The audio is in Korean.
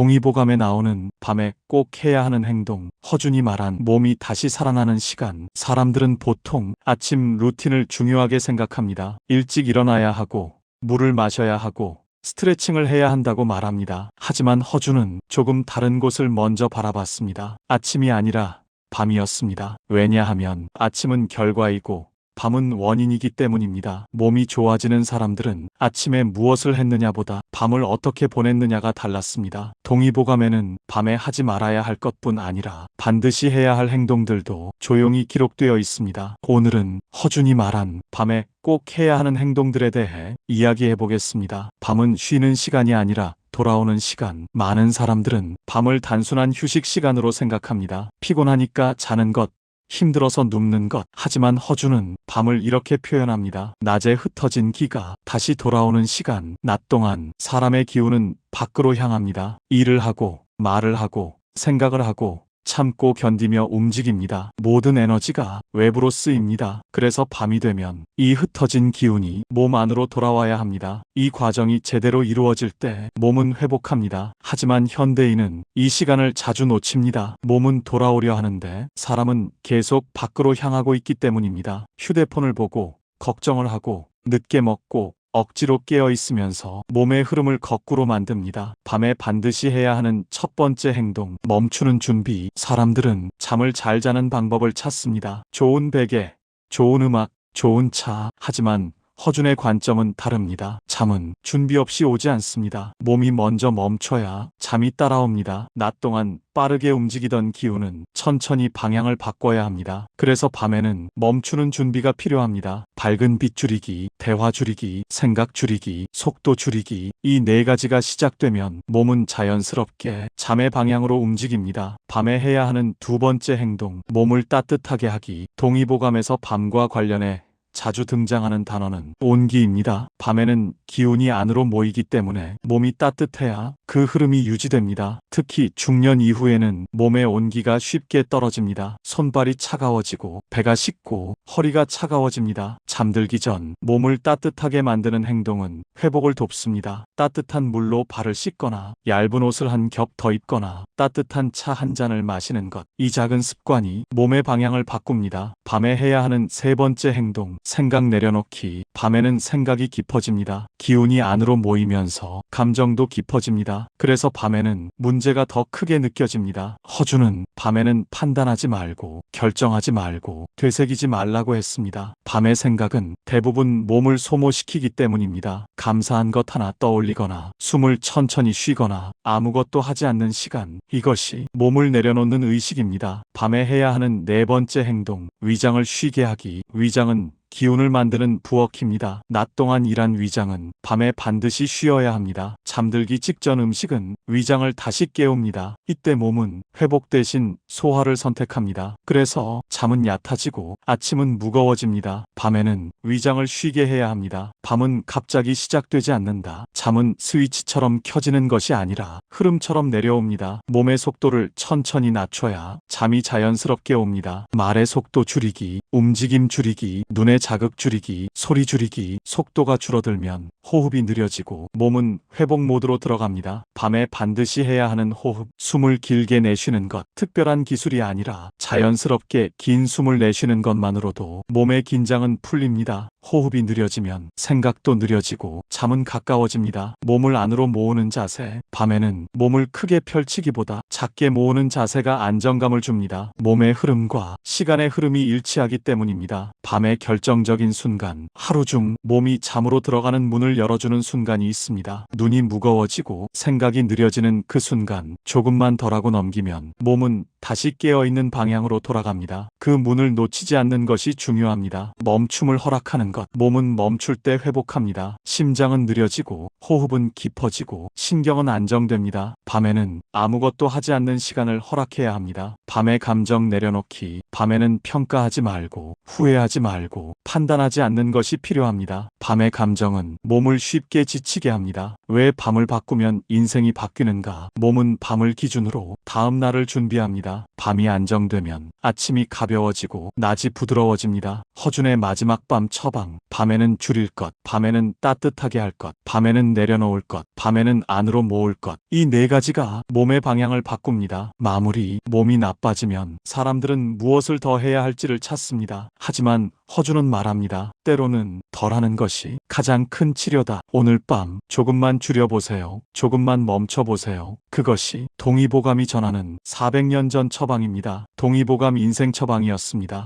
동의보감에 나오는 밤에 꼭 해야 하는 행동, 허준이 말한 몸이 다시 살아나는 시간. 사람들은 보통 아침 루틴을 중요하게 생각합니다. 일찍 일어나야 하고, 물을 마셔야 하고, 스트레칭을 해야 한다고 말합니다. 하지만 허준은 조금 다른 곳을 먼저 바라봤습니다. 아침이 아니라 밤이었습니다. 왜냐하면 아침은 결과이고 밤은 원인이기 때문입니다. 몸이 좋아지는 사람들은 아침에 무엇을 했느냐보다 밤을 어떻게 보냈느냐가 달랐습니다. 동의보감에는 밤에 하지 말아야 할 것뿐 아니라 반드시 해야 할 행동들도 조용히 기록되어 있습니다. 오늘은 허준이 말한 밤에 꼭 해야 하는 행동들에 대해 이야기해 보겠습니다. 밤은 쉬는 시간이 아니라 돌아오는 시간. 많은 사람들은 밤을 단순한 휴식 시간으로 생각합니다. 피곤하니까 자는 것, 힘들어서 눕는 것. 하지만 허준은 밤을 이렇게 표현합니다. 낮에 흩어진 기가 다시 돌아오는 시간. 낮 동안 사람의 기운은 밖으로 향합니다. 일을 하고, 말을 하고, 생각을 하고, 참고 견디며 움직입니다. 모든 에너지가 외부로 쓰입니다. 그래서 밤이 되면 이 흩어진 기운이 몸 안으로 돌아와야 합니다. 이 과정이 제대로 이루어질 때 몸은 회복합니다. 하지만 현대인은 이 시간을 자주 놓칩니다. 몸은 돌아오려 하는데 사람은 계속 밖으로 향하고 있기 때문입니다. 휴대폰을 보고, 걱정을 하고, 늦게 먹고, 억지로 깨어 있으면서 몸의 흐름을 거꾸로 만듭니다. 밤에 반드시 해야 하는 첫 번째 행동, 멈추는 준비. 사람들은 잠을 잘 자는 방법을 찾습니다. 좋은 베개, 좋은 음악, 좋은 차. 하지만 허준의 관점은 다릅니다. 잠은 준비 없이 오지 않습니다. 몸이 먼저 멈춰야 잠이 따라옵니다. 낮 동안 빠르게 움직이던 기운은 천천히 방향을 바꿔야 합니다. 그래서 밤에는 멈추는 준비가 필요합니다. 밝은 빛 줄이기, 대화 줄이기, 생각 줄이기, 속도 줄이기. 이 네 가지가 시작되면 몸은 자연스럽게 잠의 방향으로 움직입니다. 밤에 해야 하는 두 번째 행동, 몸을 따뜻하게 하기. 동의보감에서 밤과 관련해 자주 등장하는 단어는 온기입니다. 밤에는 기운이 안으로 모이기 때문에 몸이 따뜻해야 그 흐름이 유지됩니다. 특히 중년 이후에는 몸의 온기가 쉽게 떨어집니다. 손발이 차가워지고 배가 식고 허리가 차가워집니다. 잠들기 전 몸을 따뜻하게 만드는 행동은 회복을 돕습니다. 따뜻한 물로 발을 씻거나 얇은 옷을 한 겹 더 입거나 따뜻한 차 한 잔을 마시는 것. 이 작은 습관이 몸의 방향을 바꿉니다. 밤에 해야 하는 세 번째 행동, 생각 내려놓기. 밤에는 생각이 깊어집니다. 기운이 안으로 모이면서 감정도 깊어집니다. 그래서 밤에는 문제가 더 크게 느껴집니다. 허준은 밤에는 판단하지 말고, 결정하지 말고, 되새기지 말라고 했습니다. 밤의 생각은 대부분 몸을 소모시키기 때문입니다. 감사한 것 하나 떠올리거나, 숨을 천천히 쉬거나, 아무것도 하지 않는 시간. 이것이 몸을 내려놓는 의식입니다. 밤에 해야 하는 네 번째 행동, 위장을 쉬게 하기. 위장은 기운을 만드는 부엌입니다. 낮 동안 일한 위장은 밤에 반드시 쉬어야 합니다. 잠들기 직전 음식은 위장을 다시 깨웁니다. 이때 몸은 회복 대신 소화를 선택합니다. 그래서 잠은 얕아지고 아침은 무거워집니다. 밤에는 위장을 쉬게 해야 합니다. 밤은 갑자기 시작되지 않는다. 잠은 스위치처럼 켜지는 것이 아니라 흐름처럼 내려옵니다. 몸의 속도를 천천히 낮춰야 잠이 자연스럽게 옵니다. 말의 속도 줄이기, 움직임 줄이기, 눈의 자극 줄이기, 소리 줄이기. 속도가 줄어들면 호흡이 느려지고 몸은 회복 모드로 들어갑니다. 밤에 반드시 해야 하는 호흡, 숨을 길게 내쉬는 것. 특별한 기술이 아니라 자연스럽게 긴 숨을 내쉬는 것만으로도 몸의 긴장은 풀립니다. 호흡이 느려지면 생각도 느려지고 잠은 가까워집니다. 몸을 안으로 모으는 자세. 밤에는 몸을 크게 펼치기보다 작게 모으는 자세가 안정감을 줍니다. 몸의 흐름과 시간의 흐름이 일치하기 때문입니다. 밤의 결정적인 순간, 하루 중 몸이 잠으로 들어가는 문을 열어주는 순간이 있습니다. 눈이 무거워지고 생각이 느려지는 그 순간, 조금만 덜 하고 넘기면 몸은 다시 깨어있는 방향으로 돌아갑니다. 그 문을 놓치지 않는 것이 중요합니다. 멈춤을 허락하는 것. 몸은 멈출 때 회복합니다. 심장은 느려지고 호흡은 깊어지고 신경은 안정됩니다. 밤에는 아무것도 하지 않는 시간을 허락해야 합니다. 밤의 감정 내려놓기. 밤에는 평가하지 말고, 후회하지 말고, 판단하지 않는 것이 필요합니다. 밤의 감정은 몸을 쉽게 지치게 합니다. 왜 밤을 바꾸면 인생이 바뀌는가? 몸은 밤을 기준으로 다음 날을 준비합니다. 밤이 안정되면 아침이 가벼워지고 낮이 부드러워집니다. 허준의 마지막 밤 처방. 밤에는 줄일 것, 밤에는 따뜻하게 할 것, 밤에는 내려놓을 것, 밤에는 안으로 모을 것. 이 네 가지가 몸의 방향을 바꿉니다. 마무리. 몸이 나빠지면 사람들은 무엇을 더 해야 할지를 찾습니다. 하지만 허준은 말합니다. 때로는 덜하는 것이 가장 큰 치료다. 오늘 밤 조금만 줄여보세요. 조금만 멈춰보세요. 그것이 동의보감이 전하는 400년 전 처방입니다. 동의보감 인생 처방이었습니다.